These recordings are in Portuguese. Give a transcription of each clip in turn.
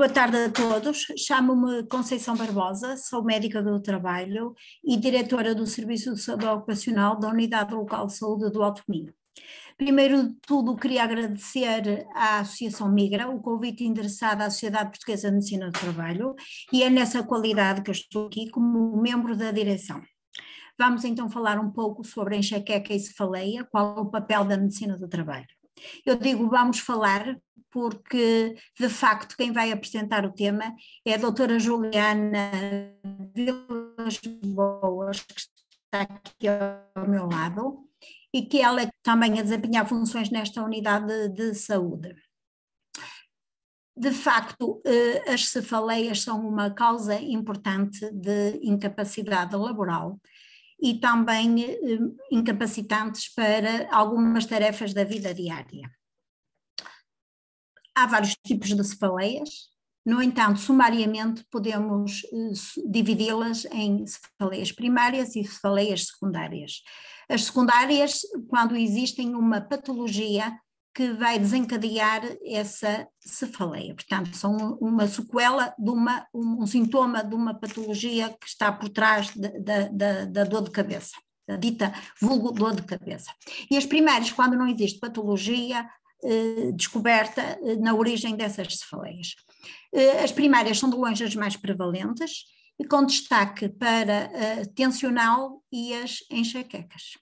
boa tarde a todos. Chamo-me Conceição Barbosa, sou médica do trabalho e diretora do Serviço de Saúde Ocupacional da Unidade Local de Saúde do Alto Minho. Primeiro de tudo, queria agradecer à Associação Migra o convite endereçado à Sociedade Portuguesa de Medicina do Trabalho e é nessa qualidade que eu estou aqui como membro da direção. Vamos então falar um pouco sobre a enxaqueca e cefaleia, qual é o papel da medicina do trabalho. Eu digo vamos falar porque, de facto, quem vai apresentar o tema é a doutora Juliana Vilas Boas, que está aqui ao meu lado, e que ela é também a desempenhar funções nesta unidade de saúde. De facto, as cefaleias são uma causa importante de incapacidade laboral e também incapacitantes para algumas tarefas da vida diária. Há vários tipos de cefaleias, no entanto, sumariamente podemos dividi-las em cefaleias primárias e cefaleias secundárias. As secundárias, quando existem uma patologia que vai desencadear essa cefaleia, portanto, são uma sequela de um sintoma de uma patologia que está por trás da dor de cabeça, da dita vulgo dor de cabeça. E as primárias, quando não existe patologia descoberta na origem dessas cefaleias. As primárias são de longe as mais prevalentes e com destaque para a tensional e as enxaquecas.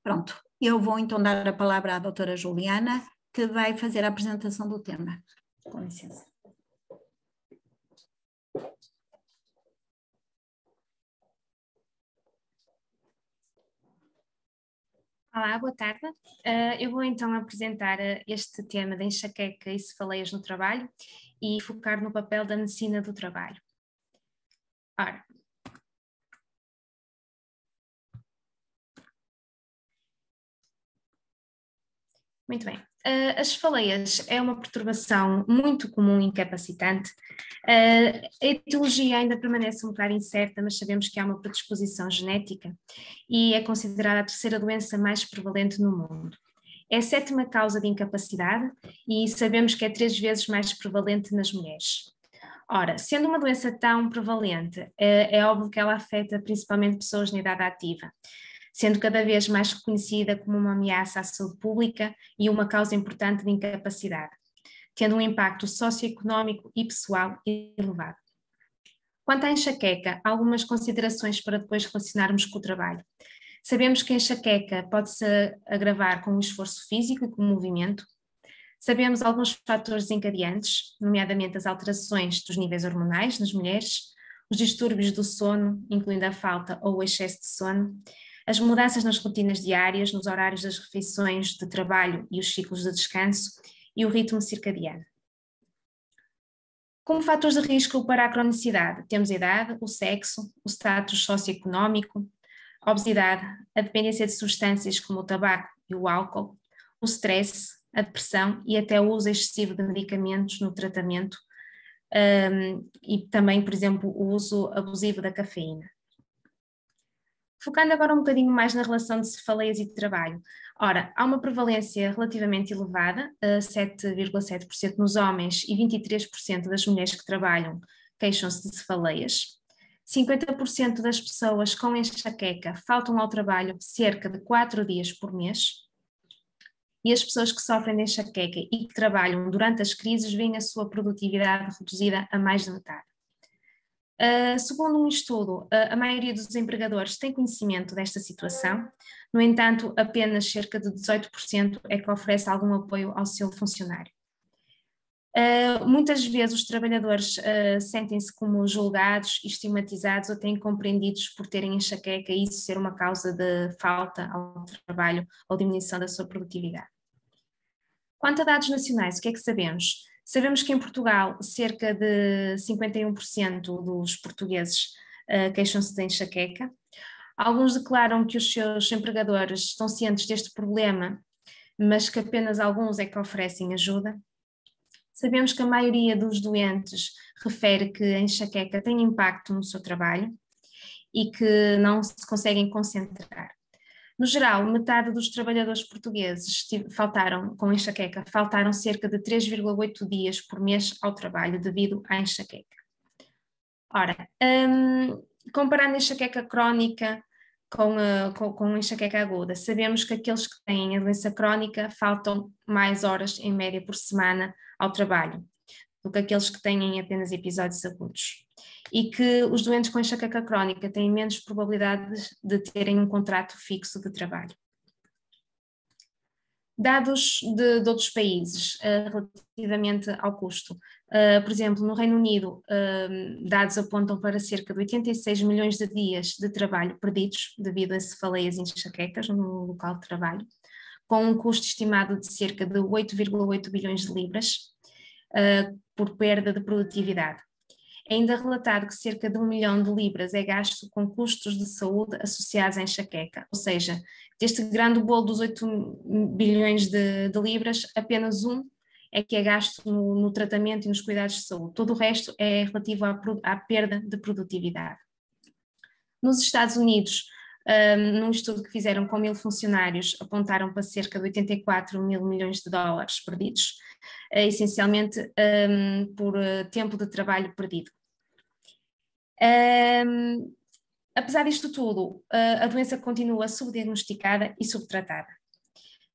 Pronto, eu vou então dar a palavra à doutora Juliana, que vai fazer a apresentação do tema. Com licença. Olá, boa tarde. Eu vou então apresentar este tema da enxaqueca e cefaleias no trabalho e focar no papel da medicina do trabalho. Ora, muito bem. As cefaleias é uma perturbação muito comum e incapacitante. A etiologia ainda permanece um bocado incerta, mas sabemos que há uma predisposição genética e é considerada a terceira doença mais prevalente no mundo. É a sétima causa de incapacidade e sabemos que é 3 vezes mais prevalente nas mulheres. Ora, sendo uma doença tão prevalente, é óbvio que ela afeta principalmente pessoas na idade ativa, sendo cada vez mais reconhecida como uma ameaça à saúde pública e uma causa importante de incapacidade, tendo um impacto socioeconómico e pessoal elevado. Quanto à enxaqueca, há algumas considerações para depois relacionarmos com o trabalho. Sabemos que a enxaqueca pode-se agravar com o esforço físico e com o movimento. Sabemos alguns fatores desencadeantes, nomeadamente as alterações dos níveis hormonais nas mulheres, os distúrbios do sono, incluindo a falta ou o excesso de sono, as mudanças nas rotinas diárias, nos horários das refeições de trabalho e os ciclos de descanso e o ritmo circadiano. Como fatores de risco para a cronicidade, temos a idade, o sexo, o status socioeconómico, a obesidade, a dependência de substâncias como o tabaco e o álcool, o stress, a depressão e até o uso excessivo de medicamentos no tratamento e também, por exemplo, o uso abusivo da cafeína. Focando agora um bocadinho mais na relação de cefaleias e de trabalho. Ora, há uma prevalência relativamente elevada, 7,7% nos homens e 23% das mulheres que trabalham queixam-se de cefaleias. 50% das pessoas com enxaqueca faltam ao trabalho cerca de 4 dias por mês. E as pessoas que sofrem de enxaqueca e que trabalham durante as crises veem a sua produtividade reduzida a mais de metade. Segundo um estudo, a maioria dos empregadores tem conhecimento desta situação, no entanto, apenas cerca de 18% é que oferece algum apoio ao seu funcionário. Muitas vezes os trabalhadores sentem-se como julgados, estigmatizados ou até incompreendidos por terem enxaqueca e isso ser uma causa de falta ao trabalho ou diminuição da sua produtividade. Quanto a dados nacionais, o que é que sabemos? Sabemos que em Portugal cerca de 51% dos portugueses queixam-se de enxaqueca. Alguns declaram que os seus empregadores estão cientes deste problema, mas que apenas alguns é que oferecem ajuda. Sabemos que a maioria dos doentes refere que a enxaqueca tem impacto no seu trabalho e que não se conseguem concentrar. No geral, metade dos trabalhadores portugueses faltaram cerca de 3,8 dias por mês ao trabalho devido à enxaqueca. Ora, comparando a enxaqueca crónica com a enxaqueca aguda, sabemos que aqueles que têm a doença crónica faltam mais horas em média por semana ao trabalho do que aqueles que têm apenas episódios agudos. E que os doentes com enxaqueca crónica têm menos probabilidades de terem um contrato fixo de trabalho. Dados de outros países relativamente ao custo. Por exemplo, no Reino Unido, dados apontam para cerca de 86 milhões de dias de trabalho perdidos devido a cefaleias e enxaquecas no local de trabalho, com um custo estimado de cerca de 8,8 bilhões de libras por perda de produtividade. É ainda relatado que cerca de 1 milhão de libras é gasto com custos de saúde associados à enxaqueca, ou seja, deste grande bolo dos 8 bilhões de libras, apenas 1 é que é gasto no tratamento e nos cuidados de saúde. Todo o resto é relativo à perda de produtividade. Nos Estados Unidos, num estudo que fizeram com 1.000 funcionários, apontaram para cerca de 84 mil milhões de dólares perdidos, essencialmente por tempo de trabalho perdido. Apesar disto tudo, a doença continua subdiagnosticada e subtratada,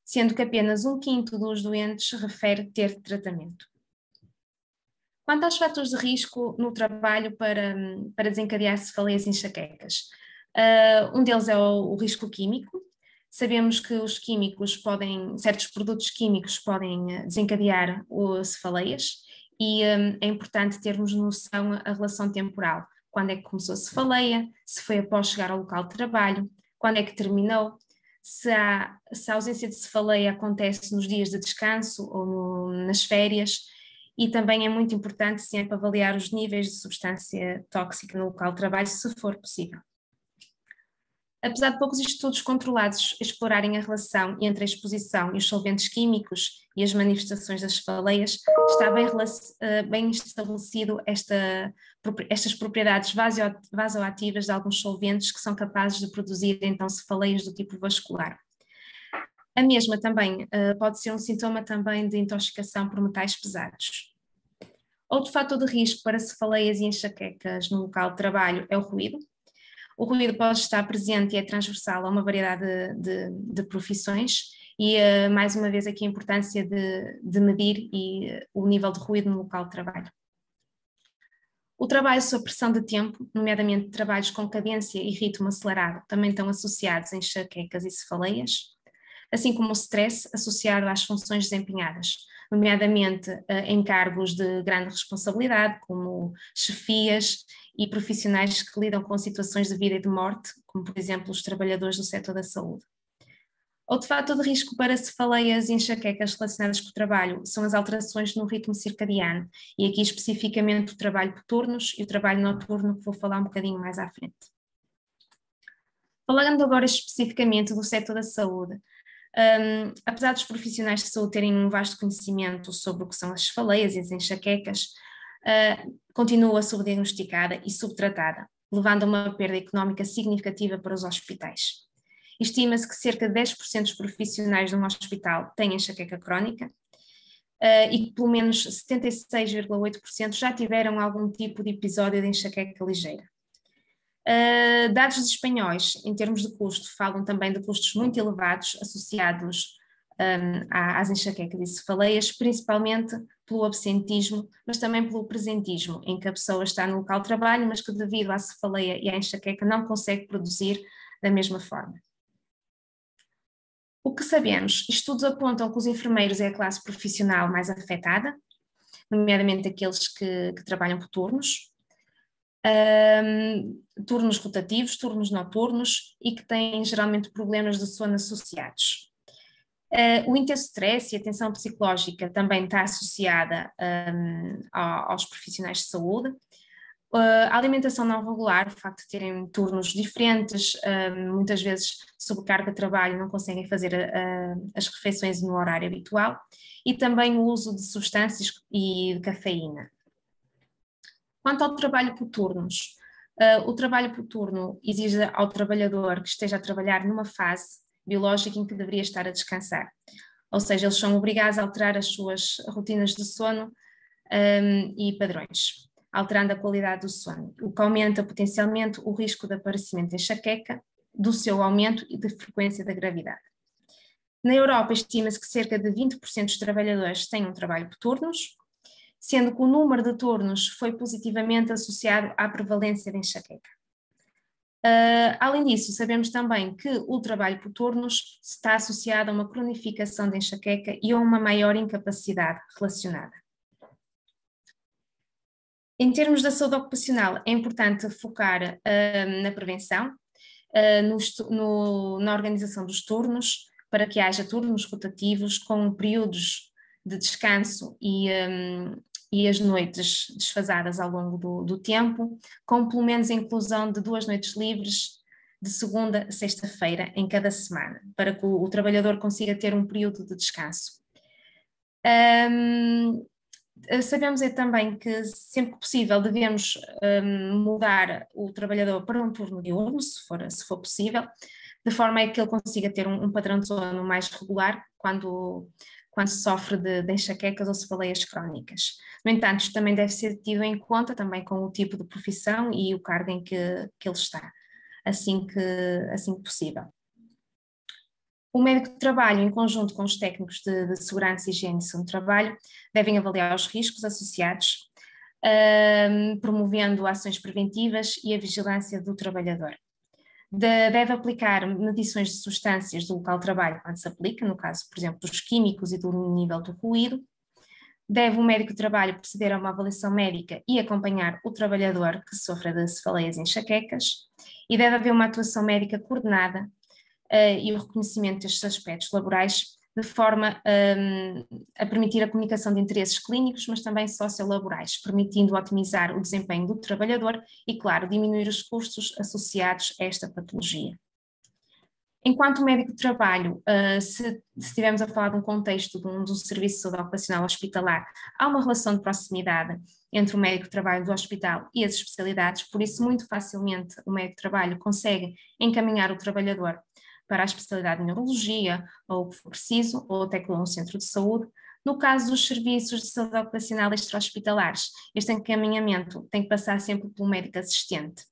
sendo que apenas 1/5 dos doentes refere ter tratamento. Quanto aos fatores de risco no trabalho para desencadear cefaleias e enxaquecas, um deles é o risco químico. Sabemos que certos produtos químicos podem desencadear cefaleias e é importante termos noção a relação temporal. Quando é que começou a cefaleia, se foi após chegar ao local de trabalho, quando é que terminou, se a ausência de cefaleia acontece nos dias de descanso ou nas férias, e também é muito importante sempre avaliar os níveis de substância tóxica no local de trabalho, se for possível. Apesar de poucos estudos controlados explorarem a relação entre a exposição e os solventes químicos e as manifestações das cefaleias, está bem estabelecido estas propriedades vasoativas de alguns solventes que são capazes de produzir então cefaleias do tipo vascular. A mesma também pode ser um sintoma também de intoxicação por metais pesados. Outro fator de risco para cefaleias e enxaquecas no local de trabalho é o ruído. O ruído pode estar presente e é transversal a uma variedade de profissões e, mais uma vez, aqui a importância de medir o nível de ruído no local de trabalho. O trabalho sob pressão de tempo, nomeadamente trabalhos com cadência e ritmo acelerado, também estão associados a enxaquecas e cefaleias, assim como o stress associado às funções desempenhadas, nomeadamente encargos de grande responsabilidade, como chefias e profissionais que lidam com situações de vida e de morte, como por exemplo os trabalhadores do setor da saúde. Outro fator de risco para cefaleias e enxaquecas relacionadas com o trabalho são as alterações no ritmo circadiano, e aqui especificamente o trabalho por turnos e o trabalho noturno, que vou falar um bocadinho mais à frente. Falando agora especificamente do setor da saúde, apesar dos profissionais de saúde terem um vasto conhecimento sobre o que são as cefaleias e as enxaquecas, continua subdiagnosticada e subtratada, levando a uma perda económica significativa para os hospitais. Estima-se que cerca de 10% dos profissionais de um hospital têm enxaqueca crónica e que pelo menos 76,8% já tiveram algum tipo de episódio de enxaqueca ligeira. Dados dos espanhóis, em termos de custo, falam também de custos muito elevados associados às enxaquecas e cefaleias, principalmente pelo absentismo, mas também pelo presentismo, em que a pessoa está no local de trabalho, mas que devido à cefaleia e à enxaqueca não consegue produzir da mesma forma. O que sabemos? Estudos apontam que os enfermeiros é a classe profissional mais afetada, nomeadamente aqueles que trabalham por turnos, turnos rotativos, turnos noturnos e que têm geralmente problemas de sono associados. O intenso stress e a tensão psicológica também está associada aos profissionais de saúde. A alimentação não regular, o facto de terem turnos diferentes, muitas vezes sobrecarga de trabalho, não conseguem fazer as refeições no horário habitual, e também o uso de substâncias e de cafeína. Quanto ao trabalho por turnos, o trabalho por turno exige ao trabalhador que esteja a trabalhar numa fase biológico em que deveria estar a descansar. Ou seja, eles são obrigados a alterar as suas rotinas de sono e padrões, alterando a qualidade do sono, o que aumenta potencialmente o risco de aparecimento de enxaqueca, do seu aumento e de frequência da gravidade. Na Europa, estima-se que cerca de 20% dos trabalhadores têm um trabalho por turnos, sendo que o número de turnos foi positivamente associado à prevalência de enxaqueca. Além disso, sabemos também que o trabalho por turnos está associado a uma cronificação de enxaqueca e a uma maior incapacidade relacionada. Em termos da saúde ocupacional, é importante focar na prevenção, na organização dos turnos, para que haja turnos rotativos com períodos de descanso e as noites desfasadas ao longo do tempo, com pelo menos a inclusão de 2 noites livres de segunda a sexta-feira em cada semana, para que o trabalhador consiga ter um período de descanso. Sabemos também que sempre que possível devemos mudar o trabalhador para um turno diurno, se for possível, de forma a que ele consiga ter um padrão de sono mais regular quando sofre de enxaquecas ou cefaleias crónicas. No entanto, isto também deve ser tido em conta também com o tipo de profissão e o cargo em que ele está, assim que possível. O médico de trabalho, em conjunto com os técnicos de segurança, higiene e saúde do trabalho, devem avaliar os riscos associados, promovendo ações preventivas e a vigilância do trabalhador. Deve aplicar medições de substâncias do local de trabalho quando se aplica, no caso, por exemplo, dos químicos e do nível do ruído. Deve o médico de trabalho proceder a uma avaliação médica e acompanhar o trabalhador que sofra de cefaleias e enxaquecas. E deve haver uma atuação médica coordenada e o reconhecimento destes aspectos laborais de forma a permitir a comunicação de interesses clínicos, mas também sociolaborais, permitindo otimizar o desempenho do trabalhador e, claro, diminuir os custos associados a esta patologia. Enquanto médico de trabalho, se estivermos a falar de um contexto de um serviço de saúde ocupacional hospitalar, há uma relação de proximidade entre o médico de trabalho do hospital e as especialidades, por isso muito facilmente o médico de trabalho consegue encaminhar o trabalhador para a especialidade de neurologia, ou o que for preciso, ou até com um centro de saúde. No caso dos serviços de saúde ocupacional extra-hospitalares, este encaminhamento tem que passar sempre pelo médico assistente.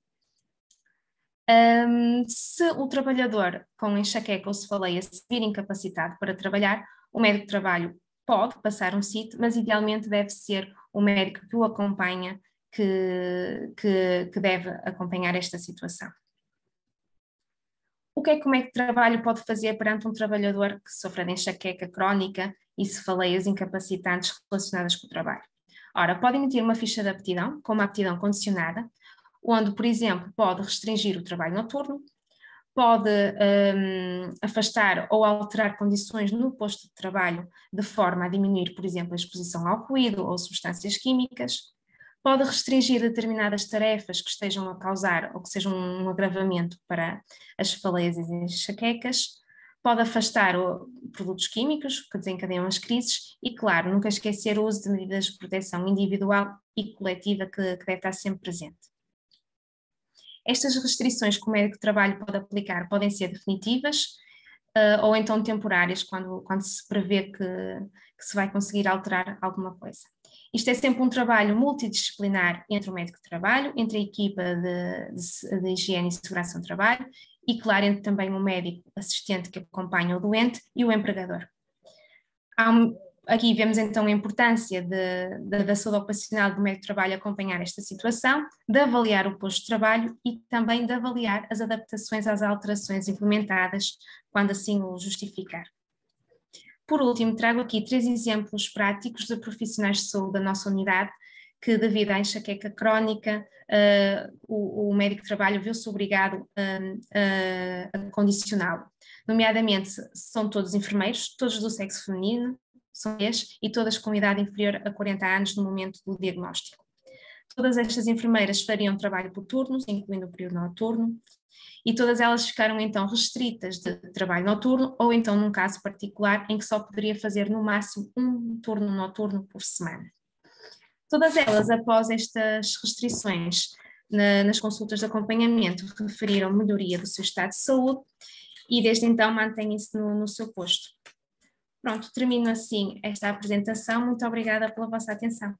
Se o trabalhador com enxaqueca ou cefaleia se vir incapacitado para trabalhar, o médico de trabalho pode passar um CIT, mas idealmente deve ser o médico que o acompanha que deve acompanhar esta situação. O que é que o médico de trabalho pode fazer perante um trabalhador que sofre de enxaqueca crónica e cefaleias incapacitantes relacionadas com o trabalho? Ora, pode emitir uma ficha de aptidão, com uma aptidão condicionada, onde, por exemplo, pode restringir o trabalho noturno, pode afastar ou alterar condições no posto de trabalho de forma a diminuir, por exemplo, a exposição ao ruído ou substâncias químicas, pode restringir determinadas tarefas que estejam a causar ou que sejam um agravamento para as cefaleias e as enxaquecas, pode afastar produtos químicos que desencadeiam as crises e, claro, nunca esquecer o uso de medidas de proteção individual e coletiva que deve estar sempre presente. Estas restrições que o médico de trabalho pode aplicar podem ser definitivas ou então temporárias, quando se prevê que se vai conseguir alterar alguma coisa. Isto é sempre um trabalho multidisciplinar entre o médico de trabalho, entre a equipa de higiene e segurança do trabalho e, claro, entre também o médico assistente que acompanha o doente e o empregador. Aqui vemos então a importância da saúde ocupacional do médico de trabalho acompanhar esta situação, de avaliar o posto de trabalho e também de avaliar as adaptações às alterações implementadas, quando assim o justificar. Por último, trago aqui 3 exemplos práticos de profissionais de saúde da nossa unidade que, devido à enxaqueca crónica, o médico de trabalho viu-se obrigado a condicioná-lo. Nomeadamente, são todos enfermeiros, todos do sexo feminino, são 10 e todas com idade inferior a 40 anos no momento do diagnóstico. Todas estas enfermeiras fariam trabalho por turnos, incluindo o período noturno, e todas elas ficaram então restritas de trabalho noturno ou então num caso particular em que só poderia fazer no máximo um turno noturno por semana. Todas elas, após estas restrições nas consultas de acompanhamento, referiram melhoria do seu estado de saúde e desde então mantém-se no seu posto. Pronto, termino assim esta apresentação. Muito obrigada pela vossa atenção.